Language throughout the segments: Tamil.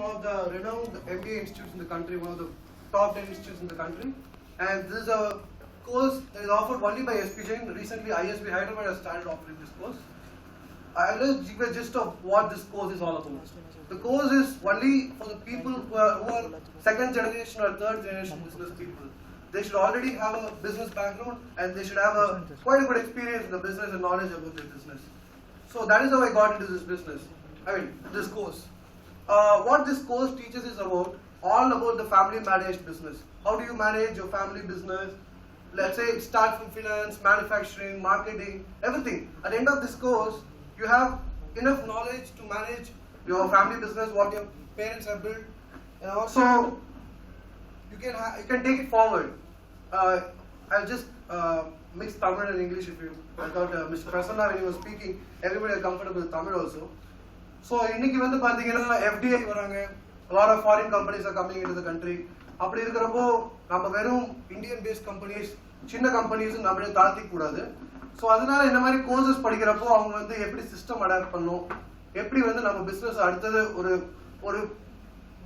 one of the renowned MBA institutes in the country, one of the top 10 institutes in the country. And this is a course that is offered only by SP Jain. Recently, ISB Hyderabad has started offering this course. I'll just give a gist of what this course is all about. The course is only for the people who are second generation or third generation business people. They should already have a business background and they should have quite a good experience in the business and knowledge about their business. So that is how I got into this business. This course. What this course teaches is all about the family managed business. How do you manage your family business? Let's say start from finance, manufacturing, marketing, everything. At the end of this course, you have enough knowledge to manage your family business, what your parents have built, and also you can take it forward. I'll just mix Tamil and English if you. I thought Mr. Prasanna, when he was speaking, everybody is comfortable with Tamil also. So, இன்னைக்கு வந்து பாத்தீங்கன்னா FDI வராங்க, a lot of foreign companies are coming into the country. அப்படி இருக்கிறப்போ நம்ம வெறும் இந்தியன் பேஸ்ட் கம்பெனிஸ், சின்ன கம்பெனிஸ் நம்மளே தாழ்த்திக்க கூடாது. ஸோ அதனால இந்த மாதிரி கோர்சஸ் படிக்கிறப்போ அவங்க வந்து எப்படி சிஸ்டம் அடாப்ட் பண்ணும், எப்படி வந்து நம்ம பிசினஸ் அடுத்தது ஒரு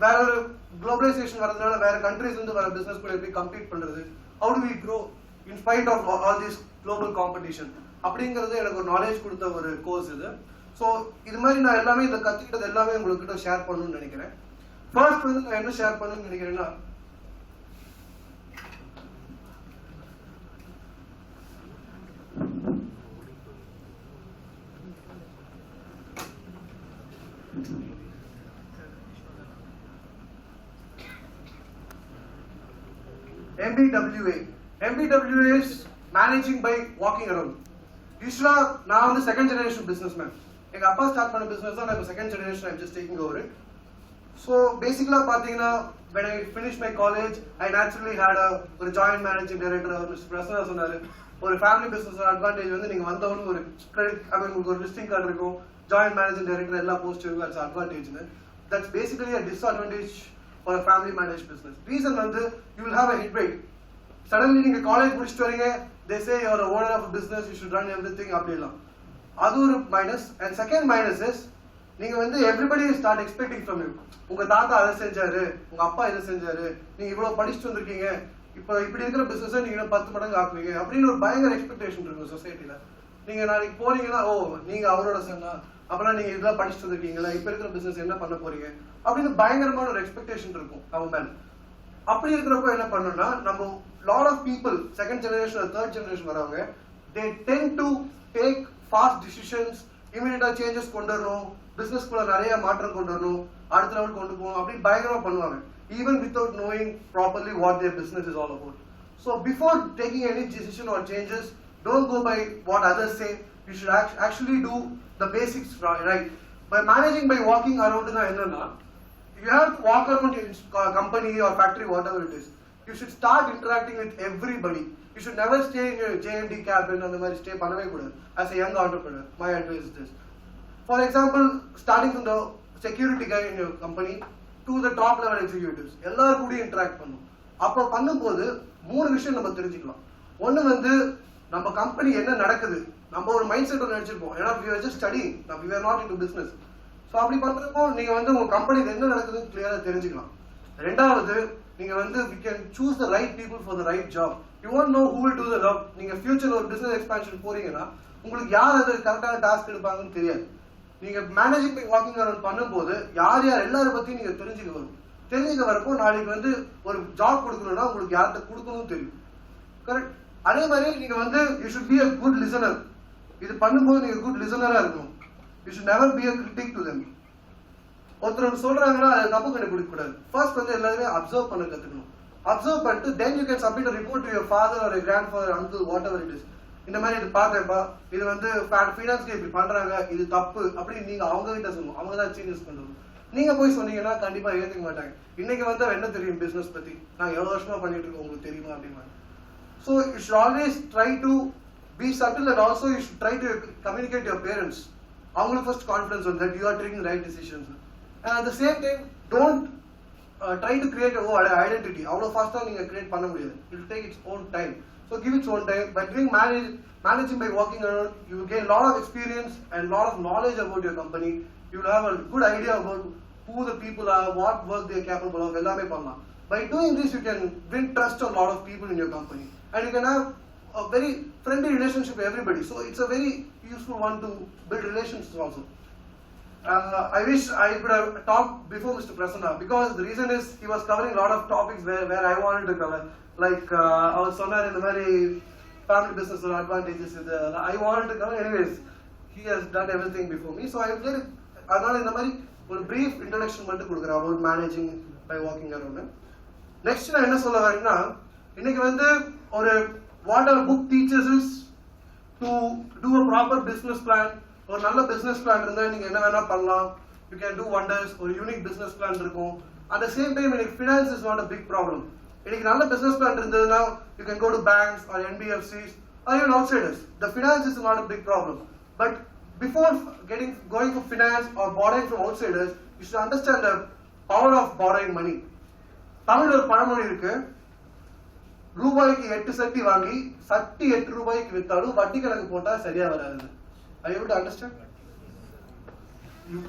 வேற ஒரு குளோபலைசேஷன் வரதுனால வேற கண்ட்ரிஸ் வந்து வர பிசினஸ் கூட எப்படி கம்பீட் பண்றது, how do we grow in spite of all this global competition அப்படிங்கிறது எனக்கு ஒரு நாலேஜ் கொடுத்த ஒரு கோர்ஸ் இது. ஸோ இது மாதிரி நான் எல்லாமே இதை கற்றுக்கிட்டது எல்லாமே உங்ககிட்ட ஷேர் பண்ணணும்னு நினைக்கிறேன். ஃபர்ஸ்ட் வந்து நான் என்ன ஷேர் பண்ணணும்னு நினைக்கிறேன்னா, MBWA. MBWA is managing by walking around. Usually, நான் வந்து second generation businessman. எங்க அப்பா ஸ்டார்ட் பண்ண பிசினஸ் தான் நான் second generation I'm just taking over it. So basically பாத்தீங்கன்னா when I finished my college, I naturally had ஒரு joint managing director Mr. Prasanna சொன்னாரு, ஒரு family business advantage வந்து நீங்க வந்தவனுக்கு ஒரு credit, உங்களுக்கு ஒரு visiting card இருக்கும், joint managing director எல்லா போஸ்ட் இருக்கும், that's advantage. That's basically a disadvantage for a family managed business. Reason வந்து you will have a hit rate. Suddenly நீங்க காலேஜ் முடிச்சிட்டு வரீங்க, they say you're a owner of a business, you should run everything அப்படிலாம். அது ஒரு minus. And second minus is நீங்க வந்து everybody start expecting from you. உங்க தாத்தா அதை செஞ்சாரு, உங்க அப்பா இதை செஞ்சாரு, நீங்க இவ்வளவு படிச்சுட்டு வந்திருக்கீங்க, இப்போ இப்படி இருக்கிற பிசினஸ் நீங்க 10 மடங்கு ஆக்குவீங்க அப்படின்னு ஒரு பயங்கர எக்ஸ்பெக்டேஷன் இருக்கும் சொசைட்டில. நீங்க நாளைக்கு போறீங்கன்னா, ஓ நீங்க அவரோட சொன்னா அப்பெல்லாம் நீங்க இதெல்லாம் படிச்சுட்டு வந்திருக்கீங்களா, இப்ப இருக்கிற பிசினஸ் என்ன பண்ண போறீங்க அப்படின்னு பயங்கரமான ஒரு எக்ஸ்பெக்டேஷன் இருக்கும் அவங்க மேல. அப்படி இருக்கிறப்போ என்ன பண்ணணும்னா, நம்ம lot of people second generation third generation வரவங்க, they tend to take fast decisions, immediate changes கொண்டு வரணும், பிசினஸ் குள்ள நிறைய மாற்றம் கொண்டு வரணும், அடுத்த லெவல் கொண்டு போகணும் அப்படி பயங்கரமா பண்ணுவாங்க, even without knowing properly what their business is all about. So before taking any decision or changes, don't go by what others say. You should actually do the basics right. By managing by walking around na enna, you have to walk around your company or factory, whatever it is. You should start interacting with everybody. You should never stay in your JMD cabin and the mari stay panave kuda. As a young entrepreneur, my advice is this. For example, starting from the security guy in your company to the top level executives, எல்லாரும் கூட interact பண்ணும். அப்ப பண்ணும்போது மூணு விஷயம் நம்ம தெரிஞ்சுக்கலாம். ஒன்னு வந்து நம்ம கம்பெனி என்ன நடக்குது, நம்ம ஒரு மைண்ட் செட் ஒன்று நினைச்சிருப்போம், ஏன்னா we are just studying, we are not into business. So அப்படி பண்றப்போ நீங்க வந்து உங்க கம்பெனியில் என்ன நடக்குதுன்னு கிளியரா தெரிஞ்சுக்கலாம். ரெண்டாவது, நீங்க வந்து we can choose the right people for the right job. You won't know who will do the job. நீங்க ஃபியூச்சர்ல ஒரு பிசினஸ் எக்ஸ்பான்ஷன் போறீங்கன்னா உங்களுக்கு யார் அது கரெக்டான டாஸ்க் எடுப்பாங்கன்னு தெரியாது. நீங்க மேனேஜிங் பை வாக்கிங் அரவுண்ட் பண்ணும்போது யார் எல்லாரும் பத்தியும் நீங்க தெரிஞ்சுக்க வரப்போ நாளைக்கு வந்து ஒரு ஜாப் கொடுக்கணும்னா உங்களுக்கு யார்கிட்ட கொடுக்கணும் தெரியும். கரெக்ட். அதே மாதிரி நீங்க வந்து you should be a good listener. இது பண்ணும்போது நீங்க குட் லிசனரா இருக்கணும். You should never be a critic to them. ஒருத்தர் சொல்றாங்கன்னா அதை தப்பு கண்டுபிடிக்க கூடாது. ஃபர்ஸ்ட் வந்து எல்லாருமே அப்சர்வ் பண்ண கத்துக்கணும். அப்சர்வ் பண்ணிட்டு then you can submit a report to your father or your grandfather, uncle, whatever it is. இந்த மாதிரி இது பார்த்தேன்ப்பா, இது வந்து ஃபினான்ஸ்க்கு இப்படி பண்றாங்க, இது தப்பு அப்படின்னு நீங்க அவங்க கிட்ட சொல்லணும். அவங்க தான் சேஞ்சஸ் பண்ணணும். நீங்க போய் சொன்னீங்கன்னா கண்டிப்பா ஏத்துக்க மாட்டாங்க. இன்னைக்கு வந்து என்ன தெரியும் பிசினஸ் பத்தி, நாங்க எவ்வளவு வருஷமா பண்ணிட்டு இருக்கோம் உங்களுக்கு தெரியுமா அப்படின்னா. So you should always try to be subtle and also you should try to communicate to your parents. அவங்களுக்கு first confidence on that you are taking the right decisions. And at the same time, don't try to create your own identity. அவ்வளவு ஃபாஸ்டா நீங்க கிரியேட் பண்ண முடியாது. It will take its own time. So give its own time. By doing managing by walking around, you will gain a lot of experience and a lot of knowledge about your company. You will have a good idea about who the people are, what work they are capable of, ellame pannalam. By doing this, you can win trust of a lot of people in your company, and you can have a very friendly relationship with everybody. So it's a very useful one to build relationships also. I wish I could have talked before Mr. Prasanna, because the reason is he was covering a lot of topics where I wanted to cover. Like I was sonar in the very family business or advantages. I wanted to cover. Anyways, he has done everything before me. So I did it. அதனால இந்த மாதிரி ஒரு brief introduction மட்டும் கொடுக்குறேன் about managing by walking around. Next நான் என்ன சொல்ல வரேன்னா, இன்னைக்கு வந்து ஒரு what our book teaches is to do a proper business plan. ஒரு நல்ல business plan இருந்தா நீங்க என்ன வேணா பண்ணலாம். You can do wonders. ஒரு unique business plan இருக்கும். At the same time, இன்னைக்கு finance is not a big problem. இன்னைக்கு நல்ல business plan இருந்ததுன்னா you can go to banks or NBFCs or even outsiders. The finance is not a big problem. But before going for finance or borrowing from outsiders, you should understand the power of borrowing money. தமிழ்ல ஒரு பழமொழி இருக்கு, ரூபாய்க்கு 8 சட்டி வாங்கி சட்டி 8 ரூபாய்க்கு வித்தாலும் வட்டி கணக்கு போட்டா சரியா வராது. Are you able to understand?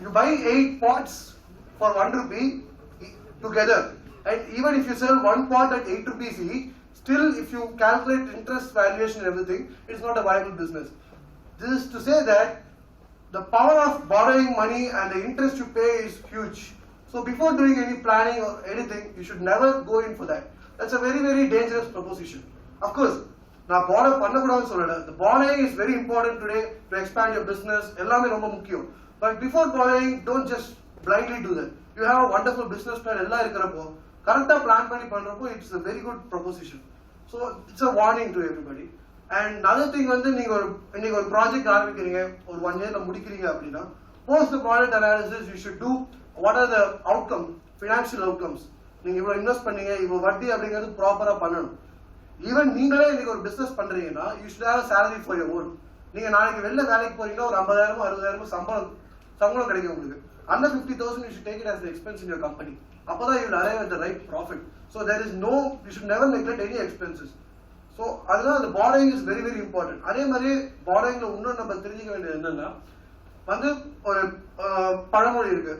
You buy 8 pots for 1 rupee together, and even if you sell 1 pot at 8 rupees each, still if you calculate interest, valuation and everything, it's not a viable business. This is to say that the power of borrowing money and the interest you pay is huge. So before doing any planning or anything, you should never go in for that. That's a very, very dangerous proposition. Of course, நான் borrow பண்ணக்கூடாதுன்னு சொல்லல. The borrowing is very important today to expand your business. எல்லாமே ரொம்ப முக்கியம். But before borrowing, don't just blindly do that. You have a wonderful business plan எல்லாம் இருக்கிறப்போ கரெக்டா பிளான் பண்ணி பண்றப்போ it's a very good proposition. So it's a warning to everybody. And another thing வந்து நீங்க ஒரு ப்ராஜெக்ட் ஆரம்பிக்கிறீங்க, ஒரு 1 yearல முடிக்கிறீங்க அப்படின்னா, post the project analysis you should do what are the outcome, financial outcomes. நீங்க இவ்வளவு இன்வெஸ்ட் பண்ணீங்க, இவ்வளவு வட்டி அப்படிங்கிறது ப்ராப்பரா பண்ணணும். ஈவன் நீங்களே இன்னைக்கு ஒரு பிசினஸ் பண்றீங்கன்னா you should have salary for your own. நீங்க நாளைக்கு வெளில வேலைக்கு போறீங்கன்னா ஒரு 50,000 60,000 சம்பளம் கிடைக்கும் உங்களுக்கு. அந்த 50,000 you should take it as an expense in your company. அப்பதான் you will arrive at the right profit. So there is no, you should never neglect any expenses. So அதனால the borrowing is very, very important. அதே மாதிரி borrowingல இன்னும் நம்ம தெரிஞ்சுக்க வேண்டியது என்னன்னா, வந்து ஒரு பழமொழி இருக்கு,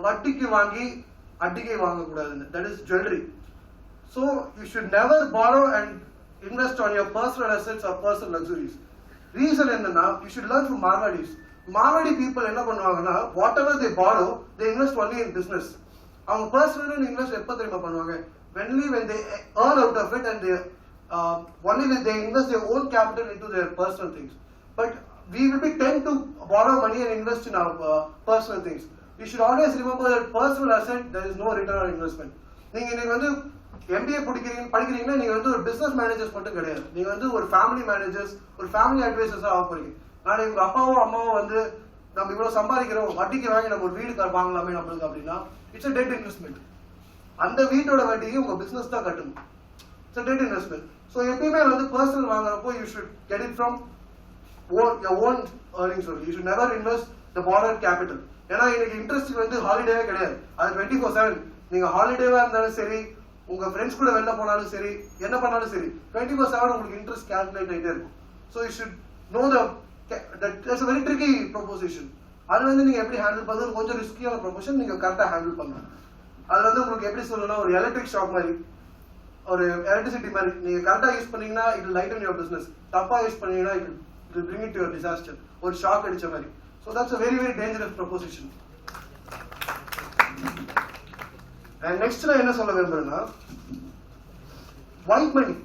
வட்டிக்கு வாங்கி அட்டிகை வாங்க கூடாதுன்னு. That is jewelry. So you should never borrow and invest on your personal assets or personal luxuries. Reason என்னன்னா, you should learn from Marwadis. Marwadi people என்ன பண்ணுவாங்கன்னா, whatever they borrow, they invest only in business. அவங்க personal invest எப்ப தெரியுமா பண்ணுவாங்க? When they earn out of it, and they only when they invest their own capital into their personal things. But we will be tend to borrow money and invest in our personal things. You should always remember that personal asset, there is no return on investment. நீங்க வந்து MBA படிக்கிறீங்கன்னா நீங்க வந்து ஒரு பிசினஸ் மேனேஜர்ஸ் மட்டும் கிடையாது, நீங்க வந்து ஒரு ஃபேமிலி மேனேஜர்ஸ், ஒரு ஃபேமிலி அட்வைசர்ஸா ஆக போறீங்க. நாளைக்கு உங்க அப்பாவோ அம்மாவோ வந்து நம்ம இவ்வளவு சம்பாதிக்கிறோம், வட்டிக்கு வாங்கி நம்ம ஒரு வீடு வாங்கலாமே நம்மளுக்கு அப்படின்னா, இட்ஸ் a debt investment. அந்த வீட்டோட வட்டியை உங்க பிசினஸ் தான் கட்டணும். It's a debt investment. So எப்பயுமே வந்து பர்சனல் வாங்குறப்போ you should get it from your own earnings only. You should never invest the borrowed capital. ஏன்னா இன்னைக்கு இன்ட்ரெஸ்ட் வந்து ஹாலிடேவே கிடையாது, அது 24/7. நீங்க ஹாலிடேவா இருந்தாலும் சரி, உங்க ஃப்ரெண்ட்ஸ் கூட வெளில போனாலும் சரி, என்ன பண்ணாலும் சரி, 24/7 உங்களுக்கு இன்ட்ரெஸ்ட் கால்குலேட் ஆகிட்டே இருக்கும். So you should no that's a very tricky proposition. அது வந்து நீங்க எப்படி ஹேண்டில் பண்ணுறது கொஞ்சம் ரிஸ்கியான ப்ரொபோஷன், நீங்க கரெக்டா ஹேண்டில் பண்ணணும். அது வந்து உங்களுக்கு எப்படி சொல்லணும்னா, ஒரு எலக்ட்ரிக் ஷாக் மாதிரி, ஒரு எலக்ட்ரிசிட்டி மாதிரி. நீங்க கரெக்டா யூஸ் பண்ணீங்கன்னா it will lighten your business. தப்பா யூஸ் பண்ணீங்கன்னா it will bring it to your disaster. ஒரு ஷாக் அடிச்ச மாதிரி. So that's a very, very dangerous proposition. And next நான் என்ன சொல்ல விரும்புறேன்னா, white money.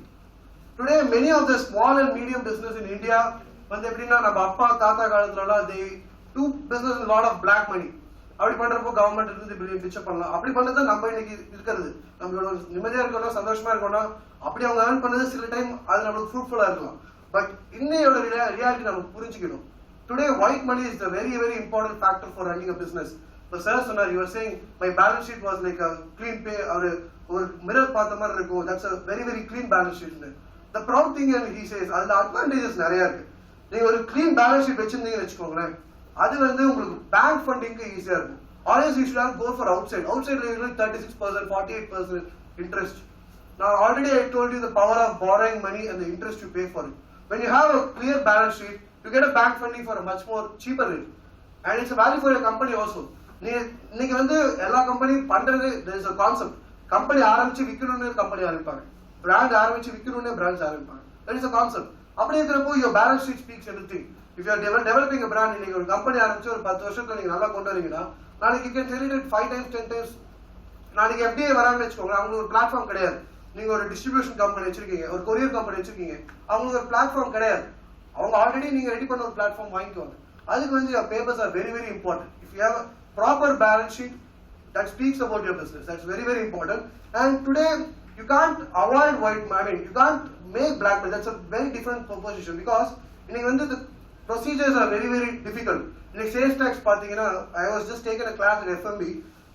Today many of the small and medium business in India வந்து எப்படின்னா, நம்ம அப்பா தாத்தா காலத்துல they do business with a lot of black money. அப்படி பண்றப்போ கவர்மெண்ட் இருந்து பிச்சை பண்ணலாம். அப்படி பண்ணதான் நம்ம இன்னைக்கு இருக்கிறது. நம்மளோட நிம்மதியா இருக்கணும், சந்தோஷமா இருக்கணும். அப்படி அவங்க ஏர்ன் பண்ணது சில டைம் அது நம்மளுக்கு ஃப்ரூட்ஃபுல்லா இருக்கலாம். பட் இன்னையோட ரியாலிட்டி நம்ம புரிஞ்சுக்கணும். Today white money is the very, very important factor for running a business. So sir sonar, you were saying my balance sheet was like a clean pay, or mirror பார்த்த மாதிரி இருக்கும். That's a very, very clean balance sheet. The proud thing he says, அதுல advantages நிறைய இருக்கு. நீங்க ஒரு clean balance sheet வச்சிருந்தீங்கன்னு வச்சுக்கோங்களேன், அது வந்து உங்களுக்கு பேங்க் ஃபண்டிங்க்கு ஈஸியா இருக்கும். Always you should have go for outside. Outside you will 36%, 48% interest. Now already I told you the power of borrowing money and the interest you pay for it. When you have a clear balance sheet, you get a bank funding for a much more cheaper rate, and it's a value for your company also. இன்னைக்கு வந்து எல்லா கம்பெனியும் பண்றது there is a concept. Company ஆரம்பிச்சு விற்கணும்னு கம்பெனி ஆரம்பிப்பாங்க, பிராண்ட் ஆரம்பிச்சு விற்கணும்னு பிராண்ட்ஸ் ஆரம்பிப்பாங்க. That is a concept. அப்படி இருக்கிறப்போ your balance sheet speaks everything. If you are developing a brand, இன்னைக்கு ஒரு கம்பெனி ஆரம்பிச்சு ஒரு 10 வருஷத்துல நீங்க நல்லா கொண்டு வரீங்கன்னா நாளைக்கு you can sell it 5 times 10 times. நாளைக்கு FDI வராங்கன்னு வச்சுக்கோங்க, அவங்களுக்கு ஒரு பிளாட்ஃபார்ம் கிடையாது. நீங்க ஒரு டிஸ்ட்ரிபியூஷன் கம்பெனி வச்சிருக்கீங்க, ஒரு கொரியர் கம்பெனி வச்சிருக்கீங்க, அவங்களுக்கு ஒரு பிளாட்ஃபார்ம் கிடையாது. அவங்க ஆல்ரெடி நீங்க ரெடி பண்ண ஒரு பிளாட்ஃபார்ம் வாங்கிக்குவாங்க. அதுக்கு வந்து your papers are very very important. If you have a proper balance sheet that speaks about your business, that's very very important. And today you can't avoid white money, you can't make black money. That's a very different proposition because இன்னைக்கு வந்து the procedures are very very difficult. இன்னைக்கு சேல்ஸ் டாக்ஸ் பாத்தீங்கன்னா I was just taken a class in FMB.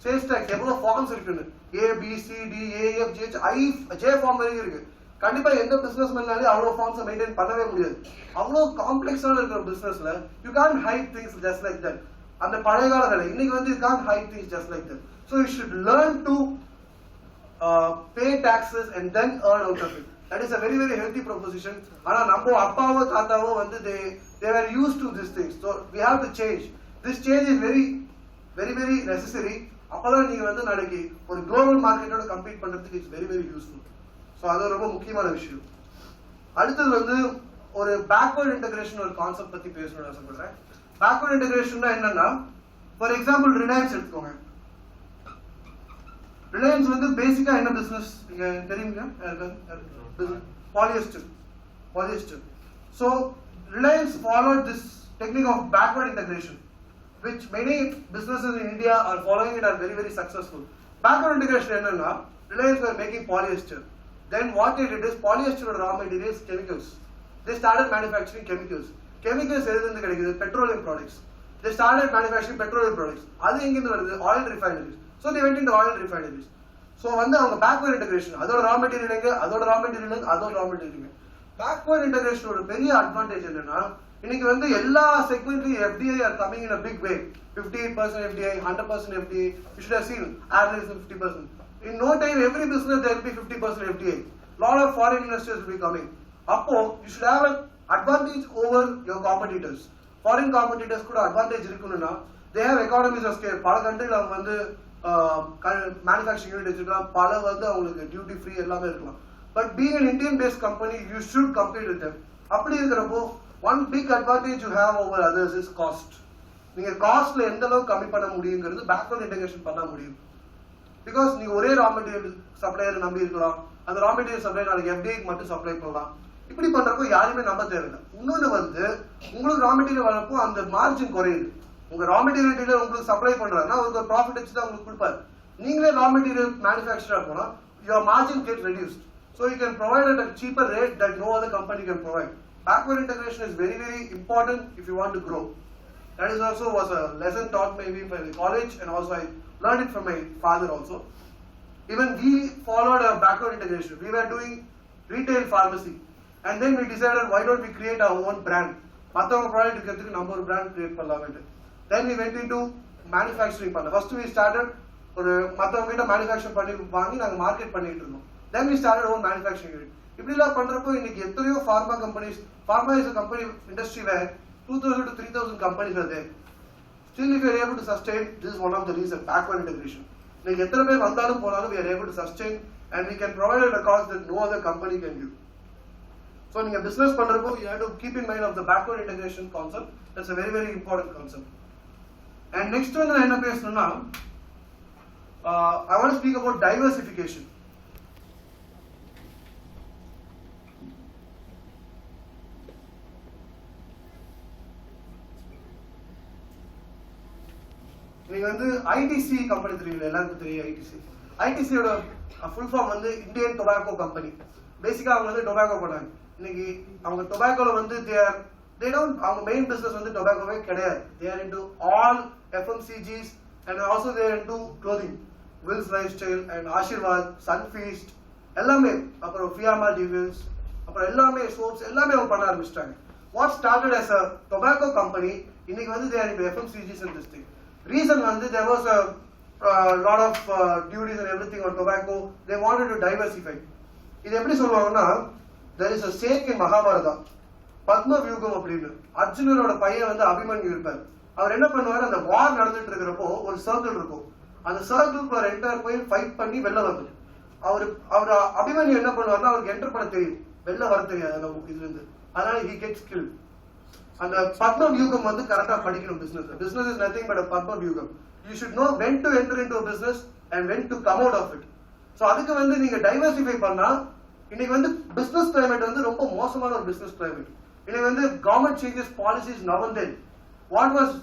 Sales tax எவ்வளவு ஃபார்ம்ஸ் இருக்குன்னு A B C D A F G H I J form வரைக்கும் இருக்கு. கண்டிப்பா எந்த பிசினஸ் மேனாலே அவ்வளவு ஃபார்ம்ஸ் மெயின்டைன் பண்ணவே முடியாது. அவ்வளவு காம்ப்ளெக்ஸான இருக்கிற பிசினஸ்ல you can't hide things just like that. அந்த பழைய கால வேலை இன்னைக்கு வந்து you can't hide things just like that. So you should learn to pay taxes and then earn out of it. That is a very very healthy proposition. ஆனா நம்ம அப்பாவோ தாத்தாவோ வந்து they were used to these things. So we have to change. This change is very very very necessary. அப்பதான் நீங்க வந்து நாளைக்கு ஒரு குளோபல் மார்க்கெட்டோட கம்பீட் பண்றதுக்கு it's very very useful. So அது ரொம்ப முக்கியமான விஷயம். அடுத்தது வந்து ஒரு பேக்வர்ட் இன்டகிரேஷன் ஒரு கான்செப்ட் பத்தி பேசணும்னு ஆசைப்படுறேன். பேக்வர்ட் இன்டகிரேஷன் என்னன்னா, ஃபார் எக்ஸாம்பிள் ரிலையன்ஸ் எடுத்துக்கோங்க. ரிலையன்ஸ் வந்து பேசிக்கா என்ன பிசினஸ் நீங்க தெரியுங்க? Polyester. So Reliance followed this technique of backward integration, which many businesses in India are following it, are very very successful. Backward integration enna, Reliance were making polyester. Then what they did is polyester raw materials, chemicals. They started manufacturing chemicals. Chemicals eduthu kedikudhu petroleum products. They started manufacturing petroleum products. Adu engindu varudhu oil refineries. So they went into oil refineries. So vandu avanga backward integration, adoda raw material enga, adoda raw material enga, adoda raw material enga. Backward integration oda periya advantage enna, இன்னைக்கு வந்து எல்லா செக்மெண்ட்லயும் FDI are coming in a big way. 58% FDI, 100% FDI. You should have seen average 50%. In no time, every business there will be 50% FDI. Lot of foreign investors will be coming. Appo, you should have an advantage over your competitors. Foreign competitors could advantage irukkunna. They have economies of scale. Pala countryல அவங்க வந்து manufacturing unit வச்சிருக்காங்க. பல வந்து அவங்களுக்கு duty free எல்லாமே இருக்கலாம். But being an Indian based company, you should compete with them. அப்படி இருக்கிறப்போ one big advantage you have over others is cost. நீங்க காஸ்ட்ல எந்த அளவுக்கு கம்மி பண்ண முடியுங்கிறது பேக்வர்ட் இன்டகிரேஷன் பண்ண முடியும். பிகாஸ் நீங்க ஒரே ரா மெட்டீரியல் சப்ளையர் நம்பி இருக்கலாம், அந்த ரா மெட்டீரியல் சப்ளை நாளைக்கு FDI மட்டும் சப்ளை பண்ணலாம். இப்படி பண்றப்போ யாருமே நம்ப தேவையில்லை. இன்னொன்னு வந்து உங்களுக்கு ரா மெட்டீரியல் வரப்போ அந்த மார்ஜின் குறையுது. உங்க ரா மெட்டீரியல் டீலர் உங்களுக்கு சப்ளை பண்றாருன்னா உங்களுக்கு ஒரு ப்ராஃபிட் வச்சு தான் உங்களுக்கு கொடுப்பாரு. நீங்களே ரா மெட்டீரியல் மேனுஃபேக்சரா போனா your margin gets reduced. So you can provide at a cheaper rate that no other company can provide. Backward integration is very very important if you want to grow. That is also was a lesson taught maybe by the college, and also I learned it from my father also. Even we followed a backward integration. We were doing retail pharmacy, and then we decided why don't we create our own brand. Mattavanga product irukradhukku நம்ம ஒரு brand create பண்ணலாம்னு. Then we went into manufacturing பண்ண. First we started ஒரு மத்தவங்க கிட்ட manufacture பண்ணி வாங்கி நாங்க மார்க்கெட் பண்ணிட்டு இருந்தோம். Then we started our own manufacturing unit. இப்படிலாம் பண்றப்போ இன்னைக்கு எத்தனையோ pharma companies, pharma is a company industry where 2,000 to 3,000 companies are there. Still if you are able to sustain, this is one of the reasons, backward integration. இன்னைக்கு எத்தனை பேர் வந்தாலும் போனாலும் we are able to sustain and we can provide at a cost that no other company can give. So நீங்க business பண்றப்போ you have to keep in mind of the backward integration concept. That's a very very important concept. And next one நான் என்ன பேசணும்னா, I want to speak about diversification. நீங்க வந்து ஐடிசி கம்பெனி தெரியுது, எல்லாருக்கும் தெரியும் ஐடிசி. ஐடிசியோட ஃபுல் ஃபார்ம் வந்து இந்தியன் டொபாக்கோ கம்பெனி. பேசிக்கா அவங்க வந்து டொபாக்கோ பண்ணாங்க. இன்னைக்கு அவங்க டொபாக்கோல வந்து அவங்க மெயின் பிசினஸ் வந்து டொபாக்கோவே கிடையாது. They are into all FMCGs and also they are into clothing. Wills Lifestyle and Ashirwad, Sunfeast எல்லாமே, அப்புறம் Fiamma Devils, அப்புறம் எல்லாமே சோப்ஸ் எல்லாமே அவங்க பண்ண ஆரம்பிச்சிட்டாங்க. What started as a tobacco company, இன்னைக்கு வந்து they are into FMCGs and this thing. Reason வந்து there was a lot of duties and everything on tobacco. They wanted to diversify. இது எப்படி சொல்லுவாங்கன்னா, there is a stake in Mahabharata. Padma வியூகம் அப்படின்னு அர்ஜுனனோட பையன் வந்து அபிமன்யு இருப்பார். அவர் என்ன பண்ணுவாரு, அந்த வார் நடந்துட்டு இருக்கிறப்போ ஒரு சர்க்கிள் இருக்கும், அந்த சர்க்கிள்குள்ள என்டர் போய் ஃபைட் பண்ணி வெளில வரணும். அவர் அபிமன்யு என்ன பண்ணுவாருன்னா, அவருக்கு என்டர் பண்ண தெரியும், வெளில வர தெரியாது இதுல இருந்து. அதனால he gets killed. அந்த பத்ம வியூகம் வந்து கரெக்டா படிக்கணும். பிசினஸ் இஸ் நத்திங் பட் பத்ம வியூகம். You should know when to enter into a business and when to come out of it. So அதுக்கு வந்து நீங்க டைவர்சிஃபை பண்ணா, இன்னைக்கு வந்து பிசினஸ் கிளைமேட் வந்து ரொம்ப மோசமான ஒரு பிசினஸ் கிளைமேட். இன்னைக்கு வந்து government changes policies now and then. What was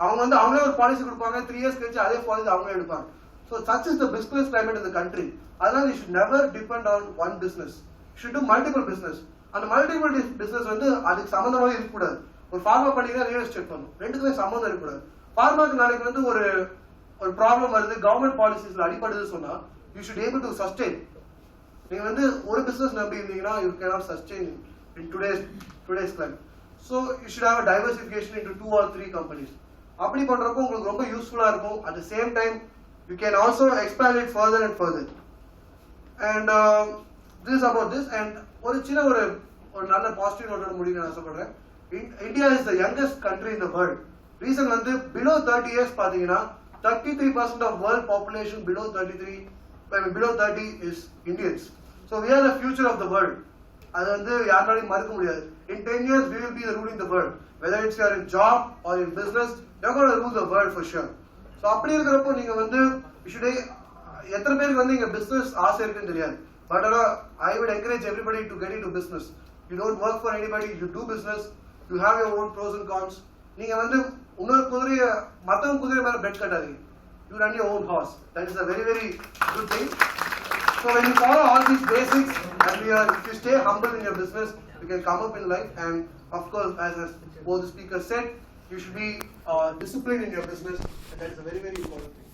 அவங்க வந்து அவங்களே ஒரு பாலிசி கொடுப்பாங்க, 3 years கழிச்சு அதே பாலிசி அவங்களே எடுப்பாங்க. So such is the business climate in the country. அதனால you should never depend on one business, should do multiple business. அந்த மல்டிபிள் பிசினஸ் வந்து அதுக்கு சம்மந்தமாக இருக்கக்கூடாது. ஒரு ஃபார்மா பண்ணீங்கன்னா ரியல் எஸ்டேட் பண்ணும், ரெண்டுக்குமே சம்மந்தம் இருக்கக்கூடாது. ஃபார்மாக்கு நாளைக்கு வந்து ஒரு ப்ராப்ளம் வருது, கவர்மெண்ட் பாலிசிஸ்ல அடிப்படுதுன்னு சொன்னா you should able to sustain. நீங்க வந்து ஒரு பிசினஸ் நம்பி இருந்தீங்கன்னா you cannot sustain in today's climate. So you should have a diversification into 2 or 3 companies. அப்படி பண்றப்போ உங்களுக்கு ரொம்ப யூஸ்ஃபுல்லா இருக்கும். At the same time you can also expand it further and further. And this about this. And ஒரு சின்ன ஒரு நல்ல பாசிட்டிவ் நோட்டோட முடிக்க நான் ஆசைப்படுறேன். India is the youngest country in the world. Reason வந்து பிலோ 30 years பாத்தீங்கன்னா 33% of world population below 30 is Indians. So we are the future of the world. அது வந்து யாராலையும் மறுக்க முடியாது. In 10 years we will be the ruling the world. Whether it's you are in job or in business, you're going to rule the world for sure. So அப்படி இருக்கிறப்போ நீங்க வந்து எத்தனை பேருக்கு வந்து இங்க பிசினஸ் ஆசை இருக்குன்னு தெரியாது. பட் ஆனா I would encourage everybody to get into business. You don't work for anybody, you do business, you have your own pros and cons. நீங்க வந்து இன்னொரு குதிரைய மத்தவங்க குதிரை மேல bed கட்டாதீங்க. You run your own horse. That is a very very good thing. So when you follow all these basics and if you stay humble in your business, you can come up in life. And of course, as both the speakers said, you should be disciplined in your business, and that is a very very important thing.